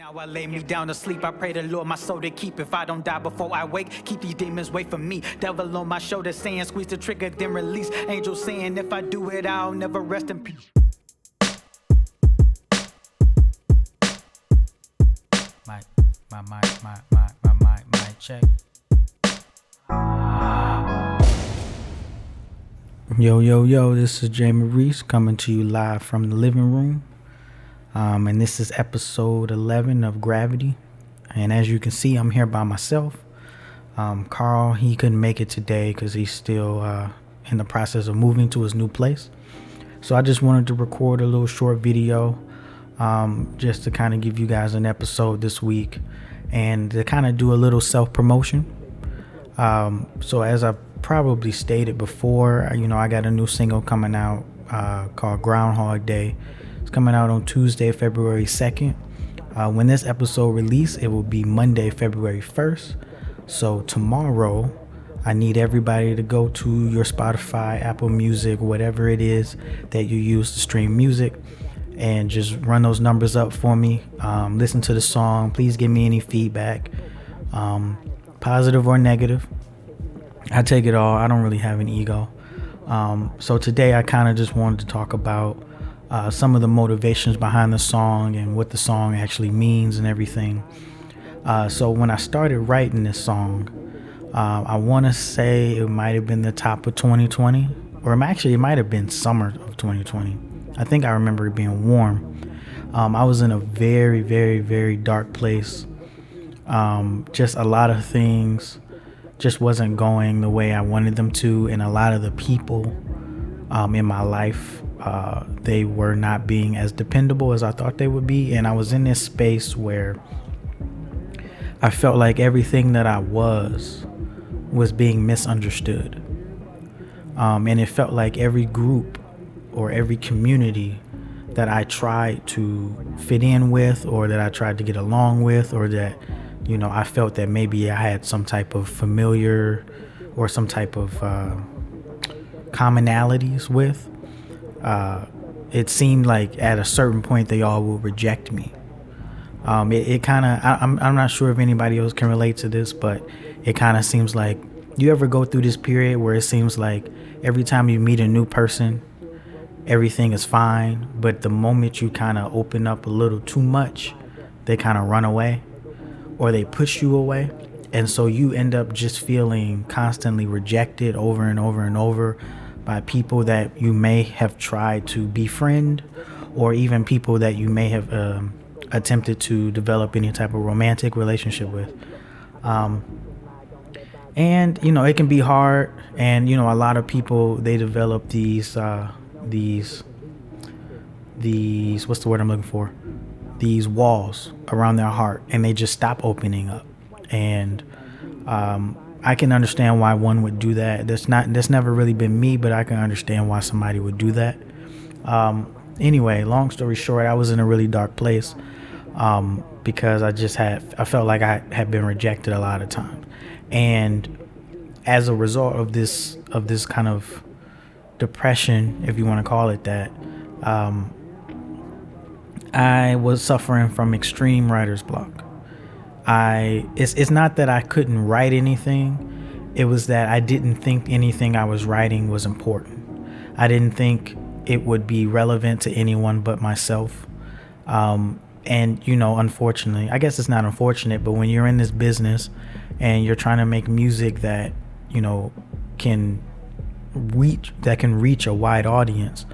Now I lay me down to sleep, I pray the Lord my soul to keep. If I don't die before I wake, keep these demons away from me. Devil on my shoulder saying, squeeze the trigger, then release. Angel saying, if I do it, I'll never rest in peace. My check. Yo, this is Jae Maurice coming to you live from the living room. And this is episode 11 of Gravity. And as you can see, I'm here by myself. Karl, he couldn't make it today because he's still in the process of moving to his new place. So I just wanted to record a little short video just to kind of give you guys an episode this week and to kind of do a little self-promotion. So as I probably stated before, I got a new single coming out called Groundhog Day. It's coming out on Tuesday, February 2nd. When this episode released, it will be Monday, February 1st. So tomorrow, I need everybody to go to your Spotify, Apple Music, whatever it is that you use to stream music, and just run those numbers up for me. Listen to the song. Please give me any feedback, positive or negative. I take it all. I don't really have an ego. So today I kind of just wanted to talk about some of the motivations behind the song and what the song actually means and everything. So when I started writing this song, I want to say it might have been the top of 2020, or it might have been summer of 2020. I think I remember it being warm. I was in a very, very, very dark place. Just a lot of things just wasn't going the way I wanted them to, and a lot of the people in my life, they were not being as dependable as I thought they would be. And I was in this space where I felt like everything that I was being misunderstood. And it felt like every group or every community that I tried to fit in with, or that I tried to get along with, or that, I felt that maybe I had some type of familiar or some type of commonalities with, it seemed like at a certain point they all will reject me. It kind of, I'm not sure if anybody else can relate to this, but it kind of seems like, you ever go through this period where it seems like every time you meet a new person, everything is fine, but the moment you kind of open up a little too much, they kind of run away or they push you away. And so you end up just feeling constantly rejected over and over and over by people that you may have tried to befriend, or even people that you may have attempted to develop any type of romantic relationship with. And, it can be hard. And, a lot of people, they develop these, what's the word I'm looking for? These walls around their heart, and they just stop opening up. And I can understand why one would do that. That's never really been me, but I can understand why somebody would do that. Anyway, long story short, I was in a really dark place because I felt like I had been rejected a lot of times. And as a result of this kind of depression, if you want to call it that, I was suffering from extreme writer's block. It's not that I couldn't write anything. It was that I didn't think anything I was writing was important. I didn't think it would be relevant to anyone but myself. And, unfortunately, I guess it's not unfortunate, but when you're in this business and you're trying to make music that, can reach a wide audience,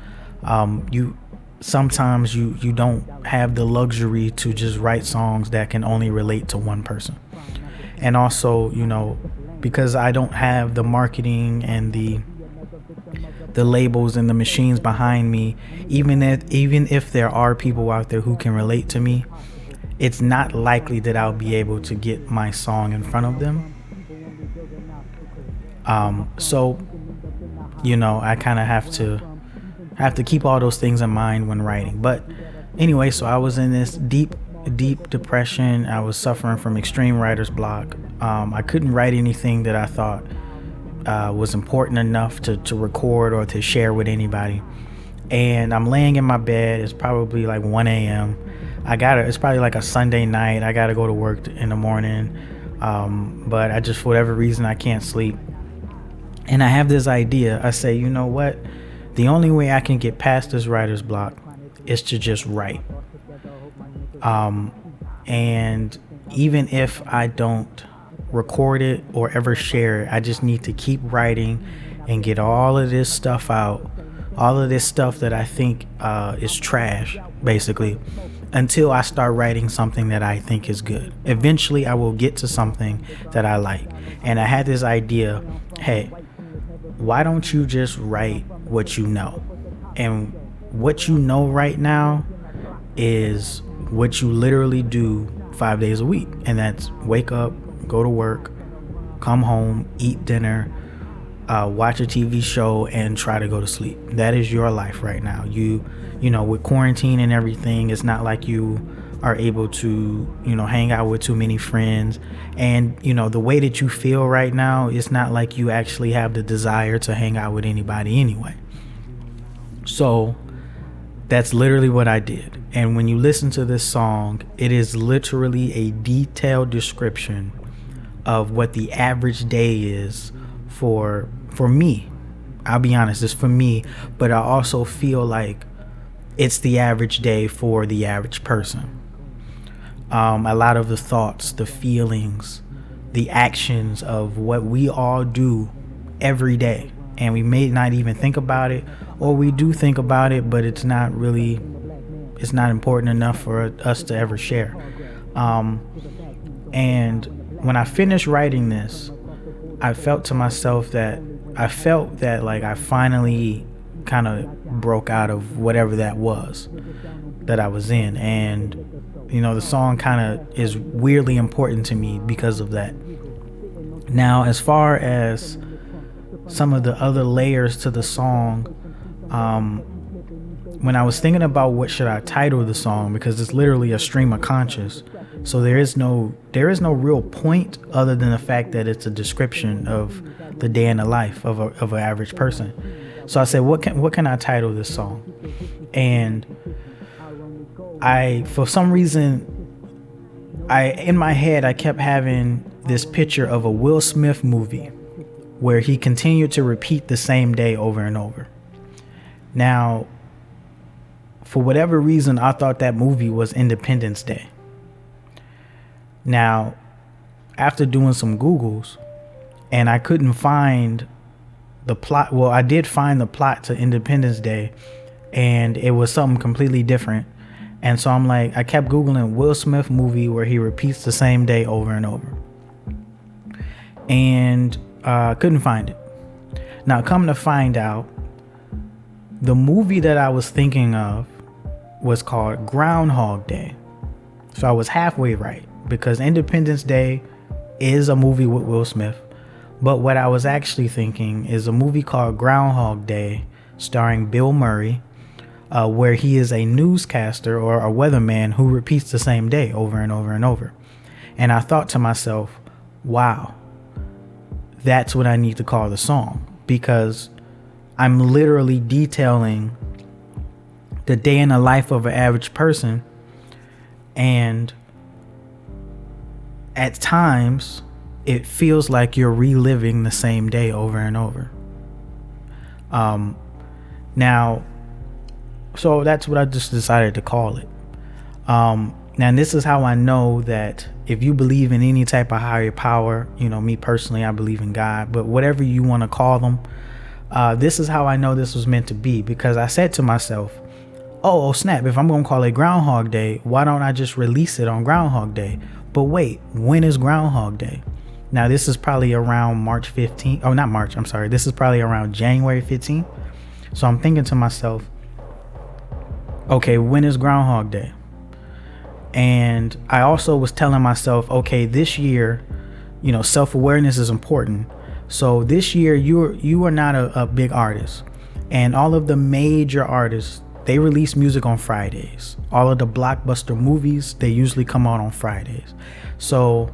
sometimes you don't have the luxury to just write songs that can only relate to one person. And also, because I don't have the marketing and the labels and the machines behind me, even if there are people out there who can relate to me, it's not likely that I'll be able to get my song in front of them. So I kind of have to keep all those things in mind when writing. But anyway, so I was in this deep depression. I was suffering from extreme writer's block. I couldn't write anything that I thought was important enough to record or to share with anybody. And I'm laying in my bed. It's probably like 1 a.m. It's probably like a Sunday night. I gotta go to work in the morning. But I just, for whatever reason, I can't sleep. And I have this idea. I say, you know what? The only way I can get past this writer's block is to just write. And even if I don't record it or ever share it, I just need to keep writing and get all of this stuff out, all of this stuff that I think is trash, basically, until I start writing something that I think is good. Eventually, I will get to something that I like. And I had this idea, hey, why don't you just write what you know? And what you know right now is what you literally do 5 days a week. And that's wake up, go to work, come home, eat dinner, watch a TV show, and try to go to sleep. That is your life right now. You know, with quarantine and everything, it's not like you are able to, hang out with too many friends. And, the way that you feel right now, it's not like you actually have the desire to hang out with anybody anyway. So that's literally what I did. And when you listen to this song, it is literally a detailed description of what the average day is for me. I'll be honest, it's for me, but I also feel like it's the average day for the average person. A lot of the thoughts, the feelings, the actions of what we all do every day. And we may not even think about it, or we do think about it, but it's not important enough for us to ever share. And when I finished writing this, I felt that like I finally kind of broke out of whatever that was that I was in. And, the song kind of is weirdly important to me because of that. Now, as far as some of the other layers to the song, when I was thinking about what should I title the song, because it's literally a stream of conscious, so there is no real point other than the fact that it's a description of the day in the life of an average person. So I said, what can I title this song? And for some reason, in my head, I kept having this picture of a Will Smith movie where he continued to repeat the same day over and over. Now, for whatever reason, I thought that movie was Independence Day. Now, after doing some Googles, and I couldn't find the plot. Well, I did find the plot to Independence Day, and it was something completely different. And so I'm like, I kept Googling Will Smith movie where he repeats the same day over and over. And couldn't find it. Now, come to find out, the movie that I was thinking of was called Groundhog Day. So I was halfway right, because Independence Day is a movie with Will Smith. But what I was actually thinking is a movie called Groundhog Day, starring Bill Murray, where he is a newscaster or a weatherman who repeats the same day over and over and over. And I thought to myself, wow, that's what I need to call the song, because I'm literally detailing the day in the life of an average person. And at times, it feels like you're reliving the same day over and over. Now, so that's what I just decided to call it. Now, this is how I know that if you believe in any type of higher power, me personally, I believe in God, but whatever you want to call them, this is how I know this was meant to be, because I said to myself, oh snap, if I'm going to call it Groundhog Day, why don't I just release it on Groundhog Day? But wait, when is Groundhog Day? Now, this is probably around March 15th. Oh, not March. I'm sorry. This is probably around January 15th. So I'm thinking to myself, okay, when is Groundhog Day? And I also was telling myself, okay, this year, self-awareness is important. So this year, you are not a big artist. And all of the major artists, they release music on Fridays. All of the blockbuster movies, they usually come out on Fridays. So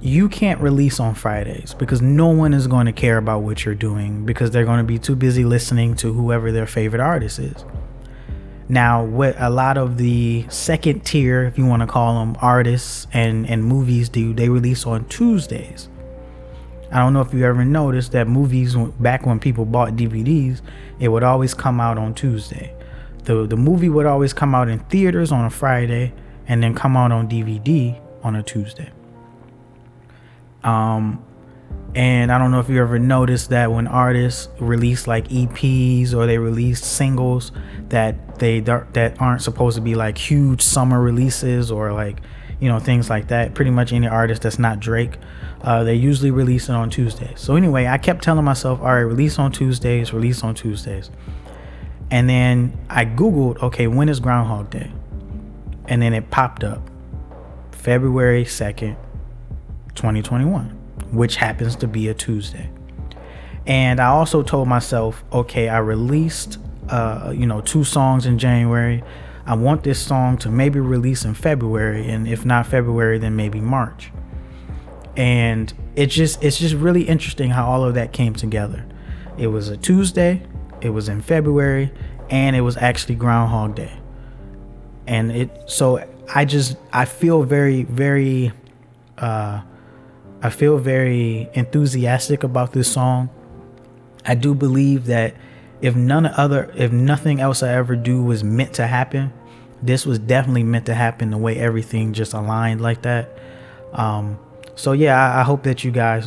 you can't release on Fridays because no one is going to care about what you're doing, because they're going to be too busy listening to whoever their favorite artist is. Now, what a lot of the second tier, if you want to call them, artists and movies do, they release on Tuesdays. I don't know if you ever noticed that movies, back when people bought DVDs, it would always come out on Tuesday. The movie would always come out in theaters on a Friday and then come out on DVD on a Tuesday. And I don't know if you ever noticed that when artists release like EPs or they release singles that aren't supposed to be like huge summer releases or like, you know, things like that. Pretty much any artist that's not Drake, they usually release it on Tuesdays. So anyway, I kept telling myself, all right, release on Tuesdays. And then I Googled, okay, when is Groundhog Day? And then it popped up February 2nd, 2021, which happens to be a Tuesday. And I also told myself, okay, I released 2 songs in January. I want this song to maybe release in February, and if not February, then maybe March. And it's just really interesting how all of that came together. It was a Tuesday, it was in February, and it was actually Groundhog Day. And I feel very enthusiastic about this song. I do believe that if nothing else I ever do was meant to happen, this was definitely meant to happen, the way everything just aligned like that. So yeah, I hope that you guys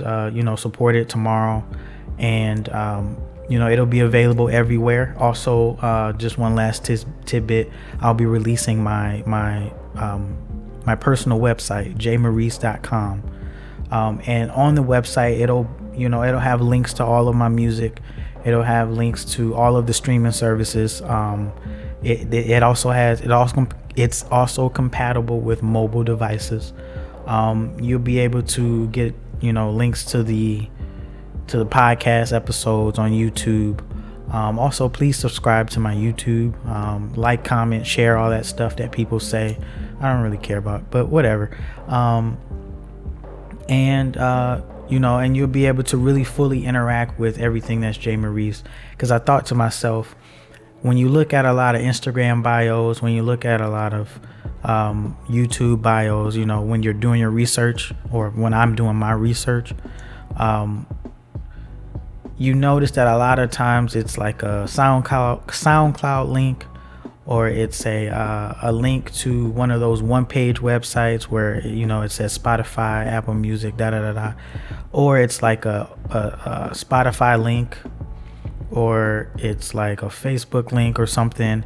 support it tomorrow, and it'll be available everywhere. Also, just one last tidbit, I'll be releasing my personal website, jaemaurice.com. And on the website, it'll have links to all of my music. It'll have links to all of the streaming services. It's also compatible with mobile devices. You'll be able to get links to the podcast episodes on YouTube. Also, please subscribe to my YouTube. Like, comment, share, all that stuff that people say I don't really care about, but whatever. And you'll be able to really fully interact with everything that's Jae Maurice. Because I thought to myself, when you look at a lot of Instagram bios, when you look at a lot of YouTube bios, when you're doing your research, or when I'm doing my research, you notice that a lot of times it's like a SoundCloud link, or it's a link to one of those one-page websites where it says Spotify, Apple Music, or it's like a Spotify link, or it's like a Facebook link or something.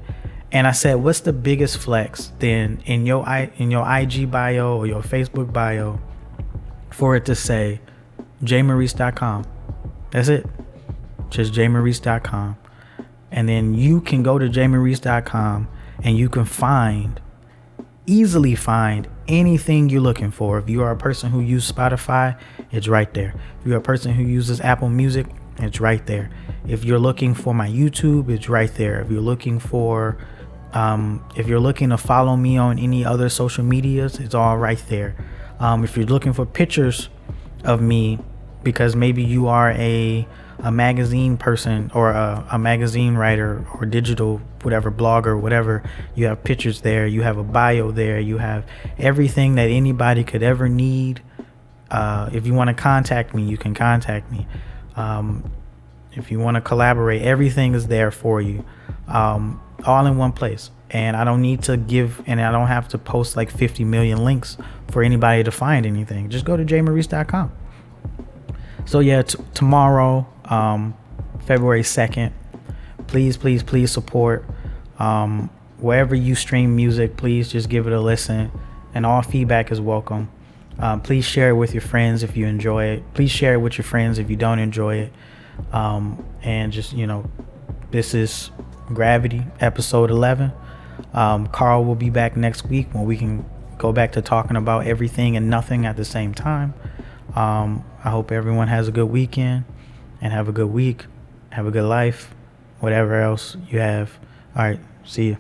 And I said, what's the biggest flex then in your IG bio or your Facebook bio for it to say jaemaurice.com? That's it. Just jaemaurice.com. And then you can go to jaemaurice.com and you can easily find anything you're looking for. If you are a person who uses Spotify, it's right there. If you're a person who uses Apple Music, it's right there. If you're looking for my YouTube, it's right there. If you're looking to follow me on any other social medias, it's all right there. If you're looking for pictures of me, because maybe you are a magazine person or a magazine writer or digital whatever blogger, whatever, you have pictures there, you have a bio there, you have everything that anybody could ever need. If you want to contact me, you can contact me. If you want to collaborate, everything is there for you, all in one place. And I don't need to I don't have to post like 50 million links for anybody to find anything. Just go to jaemaurice.com. So yeah, tomorrow, February 2nd, please support. Wherever you stream music, please just give it a listen, and all feedback is welcome. Please share it with your friends if you enjoy it. Please share it with your friends if you don't enjoy it. And just, this is Gravity, episode 11. Karl will be back next week when we can go back to talking about everything and nothing at the same time. I hope everyone has a good weekend and have a good week, have a good life, whatever else you have. All right, see you.